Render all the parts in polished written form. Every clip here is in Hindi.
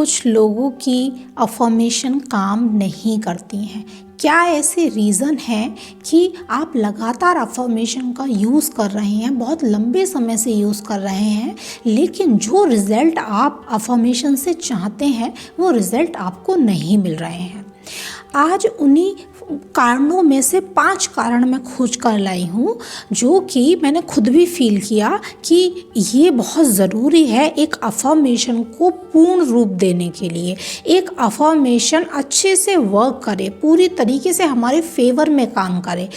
कुछ लोगों की अफर्मेशन काम नहीं करती हैं। क्या ऐसे रीज़न हैं कि आप लगातार अफर्मेशन का यूज़ कर रहे हैं, बहुत लंबे समय से यूज़ कर रहे हैं, लेकिन जो रिज़ल्ट आप अफर्मेशन से चाहते हैं वो रिज़ल्ट आपको नहीं मिल रहे हैं। आज उन्हीं कारणों में से 5 कारण मैं खोज कर लाई हूँ, जो कि मैंने खुद भी फील किया कि ये बहुत ज़रूरी है एक अफर्मेशन को पूर्ण रूप देने के लिए। एक अफर्मेशन अच्छे से वर्क करे, पूरी तरीके से हमारे फेवर में काम करे।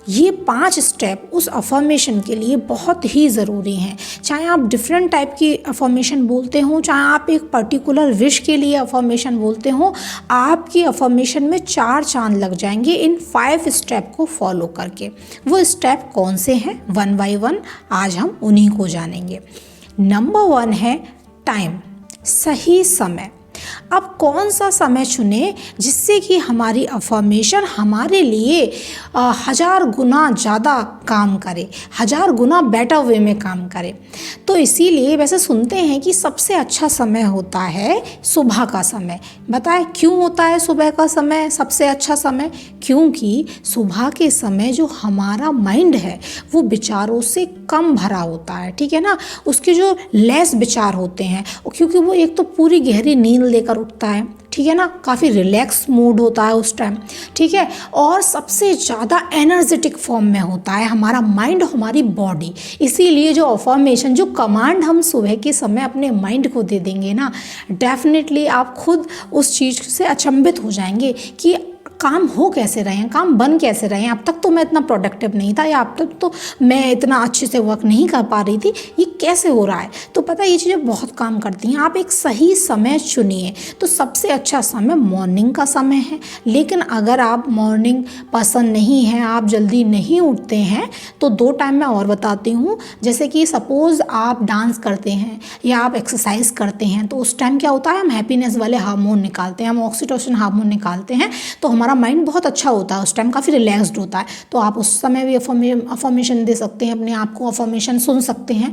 ये 5 स्टेप उस अफर्मेशन के लिए बहुत ही ज़रूरी हैं। चाहे आप डिफरेंट टाइप की अफर्मेशन बोलते हो, चाहे आप एक पर्टिकुलर विश के लिए अफर्मेशन बोलते हो, आपकी अफर्मेशन में 4 चांद लग जाएंगे इन 5 स्टेप को फॉलो करके। वो स्टेप कौन से हैं, 1 बाय 1 आज हम उन्हीं को जानेंगे। नंबर 1 है टाइम, सही समय। अब कौन सा समय चुने जिससे कि हमारी अफर्मेशन हमारे लिए 1000 गुना ज़्यादा काम करे, 1000 गुना बेटर वे में काम करे। तो इसीलिए वैसे सुनते हैं कि सबसे अच्छा समय होता है सुबह का समय। बताएं क्यों होता है सुबह का समय सबसे अच्छा समय? क्योंकि सुबह के समय जो हमारा माइंड है वो विचारों से कम भरा होता है, ठीक है ना। उसके जो लेस विचार होते हैं, क्योंकि वो एक तो पूरी गहरी नींद लेकर उठता है, ठीक है ना, काफ़ी रिलैक्स मूड होता है उस टाइम, ठीक है। और सबसे ज़्यादा एनर्जेटिक फॉर्म में होता है हमारा माइंड, हमारी बॉडी। इसीलिए जो अफर्मेशन, जो कमांड हम सुबह के समय अपने माइंड को दे देंगे ना, डेफिनेटली आप खुद उस चीज़ से अचंभित हो जाएंगे कि काम हो कैसे रहे हैं, काम बन कैसे रहे हैं। अब तक तो मैं इतना प्रोडक्टिव नहीं था, या अब तक तो मैं इतना अच्छे से वर्क नहीं कर पा रही थी, ये कैसे हो रहा है। तो पता है ये चीज़ें बहुत काम करती हैं। आप एक सही समय चुनिए। तो सबसे अच्छा समय मॉर्निंग का समय है। लेकिन अगर आप मॉर्निंग पसंद नहीं है, आप जल्दी नहीं उठते हैं, तो 2 टाइम मैं और बताती हूँ। जैसे कि सपोज़ आप डांस करते हैं या आप एक्सरसाइज करते हैं, तो उस टाइम क्या होता है, हम हैप्पीनेस वाले हार्मोन निकालते हैं, हम ऑक्सीटोसिन हार्मोन निकालते हैं, तो हमारा माइंड बहुत अच्छा होता है, उस टाइम काफ़ी रिलैक्स्ड होता है। तो आप उस समय भी अफर्मेशन दे सकते हैं, अपने आप को अफर्मेशन सुन सकते हैं,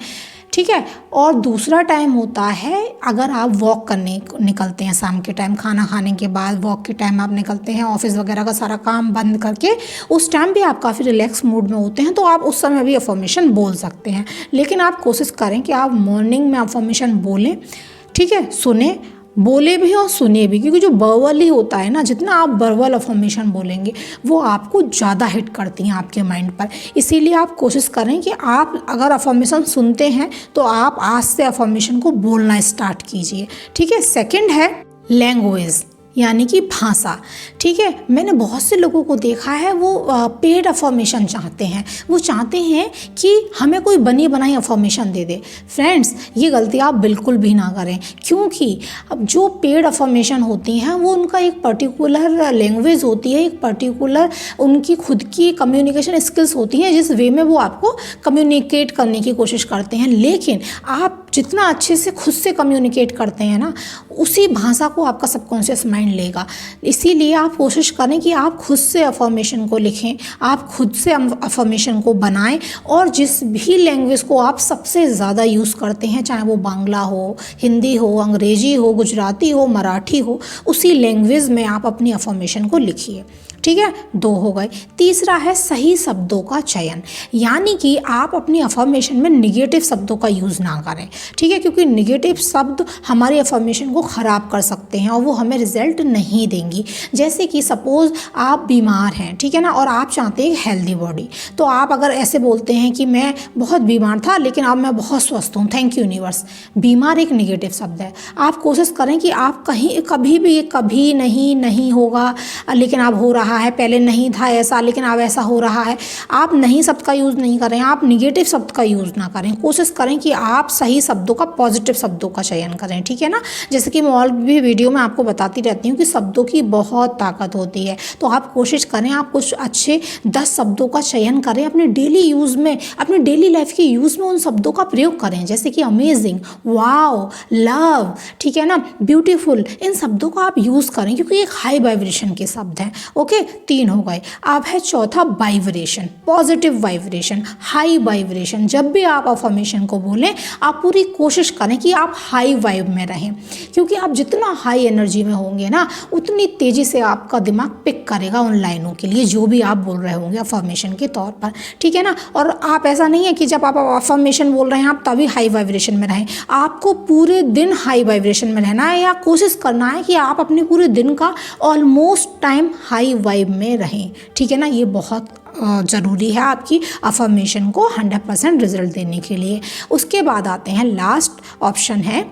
ठीक है। और दूसरा टाइम होता है अगर आप वॉक करने निकलते हैं शाम के टाइम, खाना खाने के बाद वॉक के टाइम आप निकलते हैं, ऑफिस वगैरह का सारा काम बंद करके, उस टाइम भी आप काफ़ी रिलैक्स मूड में होते हैं, तो आप उस समय भी अफर्मेशन बोल सकते हैं। लेकिन आप कोशिश करें कि आप मॉर्निंग में अफर्मेशन बोलें, ठीक है, सुने, बोले भी और सुने भी, क्योंकि जो वर्बल ही होता है ना, जितना आप वर्बल अफर्मेशन बोलेंगे वो आपको ज़्यादा हिट करती हैं आपके माइंड पर। इसीलिए आप कोशिश करें कि आप अगर अफर्मेशन सुनते हैं तो आप आज से अफर्मेशन को बोलना स्टार्ट कीजिए, ठीक है। सेकंड है लैंग्वेज, यानी कि भाषा, ठीक है। मैंने बहुत से लोगों को देखा है वो पेड अफर्मेशन चाहते हैं, वो चाहते हैं कि हमें कोई बनी बनाई अफर्मेशन दे दे। फ्रेंड्स, ये गलती आप बिल्कुल भी ना करें, क्योंकि अब जो पेड अफर्मेशन होती हैं वो उनका एक पर्टिकुलर लैंग्वेज होती है, एक पर्टिकुलर उनकी खुद की कम्युनिकेशन स्किल्स होती हैं, जिस वे में वो आपको कम्युनिकेट करने की कोशिश करते हैं। लेकिन आप जितना अच्छे से खुद से कम्युनिकेट करते हैं ना, उसी भाषा को आपका सबकॉन्शियस माइंड लेगा। इसीलिए आप कोशिश करें कि आप खुद से अफर्मेशन को लिखें, आप खुद से अफर्मेशन को बनाएं, और जिस भी लैंग्वेज को आप सबसे ज़्यादा यूज़ करते हैं, चाहे वो बांग्ला हो, हिंदी हो, अंग्रेजी हो, गुजराती हो, मराठी हो, उसी लैंग्वेज में आप अपनी अफर्मेशन को लिखिए, ठीक है। 2 हो गए। तीसरा है सही शब्दों का चयन, यानी कि आप अपनी अफर्मेशन में निगेटिव शब्दों का यूज़ ना करें, ठीक है, क्योंकि निगेटिव शब्द हमारी अफर्मेशन को ख़राब कर सकते हैं और वो हमें रिजल्ट नहीं देंगी। जैसे कि सपोज़ आप बीमार हैं, ठीक है ना, और आप चाहते हैं हेल्दी बॉडी, तो आप अगर ऐसे बोलते हैं कि मैं बहुत बीमार था लेकिन अब मैं बहुत स्वस्थ हूँ, थैंक यू यूनिवर्स। बीमार एक निगेटिव शब्द है। आप कोशिश करें कि आप कभी भी कभी नहीं होगा, लेकिन आप हो रहा है, पहले नहीं था ऐसा लेकिन अब ऐसा हो रहा है। आप नहीं शब्द का यूज़ नहीं करें, आप निगेटिव शब्द का यूज़ ना करें। कोशिश करें कि आप सही शब्दों का, पॉजिटिव शब्दों का चयन करें, ठीक है ना। जैसे कि मैं और भी वीडियो में आपको बताती रहती हूँ कि शब्दों की बहुत ताकत होती है, तो आप कोशिश करें आप कुछ अच्छे 10 शब्दों का चयन करें, अपने डेली यूज़ में, अपने डेली लाइफ के यूज़ में उन शब्दों का प्रयोग करें। जैसे कि अमेजिंग, वाओ, लव, ठीक है ना, ब्यूटीफुल, इन शब्दों का आप यूज़ करें, क्योंकि एक हाई वाइब्रेशन के शब्द हैं, ओके। गए, 3 हो गए। अब है चौथा vibration, positive vibration, high vibration. जब भी आप अफर्मेशन को बोलें आप पूरी कोशिश करें कि आप हाई वाइब में रहें, क्योंकि आप जितना हाई एनर्जी में होंगे ना उतनी तेज़ी से आपका दिमाग पिक करेगा उन लाइनों के लिए जो भी आप बोल रहे होंगे अफर्मेशन के तौर पर, ठीक है ना। और आप ऐसा नहीं है कि जब आप अफर्मेशन बोल रहे हैं आप तभी हाई वाइब्रेशन में रहें, आपको पूरे दिन हाई वाइब्रेशन में रहना है या कोशिश करना है कि आप अपने पूरे दिन का ऑलमोस्ट टाइम हाई वाइब में रहें, ठीक है ना। ये बहुत ज़रूरी है आपकी अफर्मेशन को 100% रिजल्ट देने के लिए। उसके बाद आते हैं लास्ट ऑप्शन है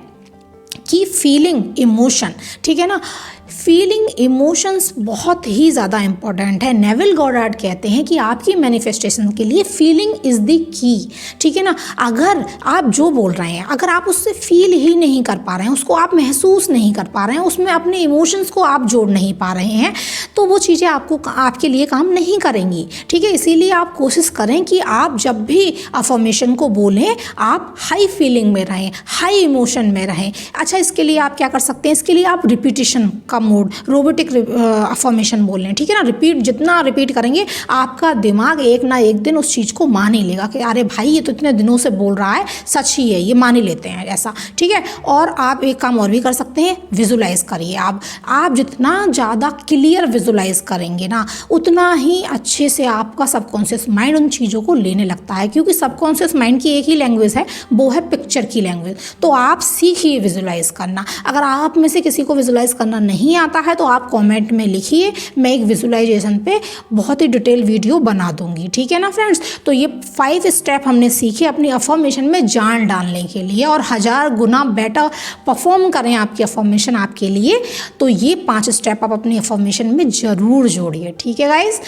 कि फीलिंग इमोशन, ठीक है ना। फीलिंग इमोशंस बहुत ही ज़्यादा इंपॉर्टेंट है। नेविल गॉडार्ड कहते हैं कि आपकी मैनिफेस्टेशन के लिए फीलिंग इज़ द की, ठीक है ना। अगर आप जो बोल रहे हैं अगर आप उससे फील ही नहीं कर पा रहे हैं, उसको आप महसूस नहीं कर पा रहे हैं, उसमें अपने इमोशंस को आप जोड़ नहीं पा रहे हैं, तो वो चीज़ें आपके लिए काम नहीं करेंगी, ठीक है। इसीलिए आप कोशिश करें कि आप जब भी अफर्मेशन को बोलें आप हाई फीलिंग में रहें, हाई इमोशन में रहें। अच्छा, इसके लिए आप क्या कर सकते हैं, इसके लिए आप रिपीटिशन का मोड, रोबोटिक अफर्मेशन बोल रहे हैं, ठीक है ना। जितना रिपीट करेंगे आपका दिमाग एक ना एक दिन उस चीज़ को मान ही लेगा कि अरे भाई ये तो इतने दिनों से बोल रहा है, सच ही है, ये मान ही लेते हैं ऐसा, ठीक है। और आप एक काम और भी कर सकते हैं, विजुलाइज करिए। आप जितना ज़्यादा क्लियर विजुलाइज करेंगे ना उतना ही अच्छे से आपका सबकॉन्शियस माइंड उन चीज़ों को लेने लगता है, क्योंकि सबकॉन्शियस माइंड की एक ही लैंग्वेज है, वो है पिक्चर की लैंग्वेज। तो आप सीखिए विजुलाइज करना। अगर आप में से किसी को विजुलाइज करना नहीं आता है तो आप कमेंट में लिखिए, मैं एक विजुलाइजेशन पे बहुत ही डिटेल वीडियो बना दूंगी, ठीक है ना फ्रेंड्स। तो ये 5 स्टेप हमने सीखे अपनी अफर्मेशन में जान डालने के लिए और 1000 गुना बेटर परफॉर्म करें आपकी अफर्मेशन आपके लिए। तो ये 5 स्टेप आप अपनी अफर्मेशन में ज़रूर जोड़िए, ठीक है गाइज।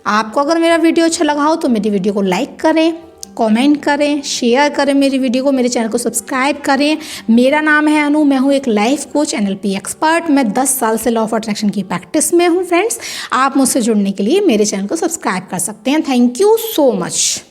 आपको अगर मेरा वीडियो अच्छा लगा हो तो मेरी वीडियो को लाइक करें, कमेंट करें, शेयर करें मेरी वीडियो को, मेरे चैनल को सब्सक्राइब करें। मेरा नाम है अनु, मैं हूँ एक लाइफ कोच, NLP एक्सपर्ट। मैं 10 साल से लॉ ऑफ अट्रैक्शन की प्रैक्टिस में हूँ फ्रेंड्स। आप मुझसे जुड़ने के लिए मेरे चैनल को सब्सक्राइब कर सकते हैं। Thank you so much.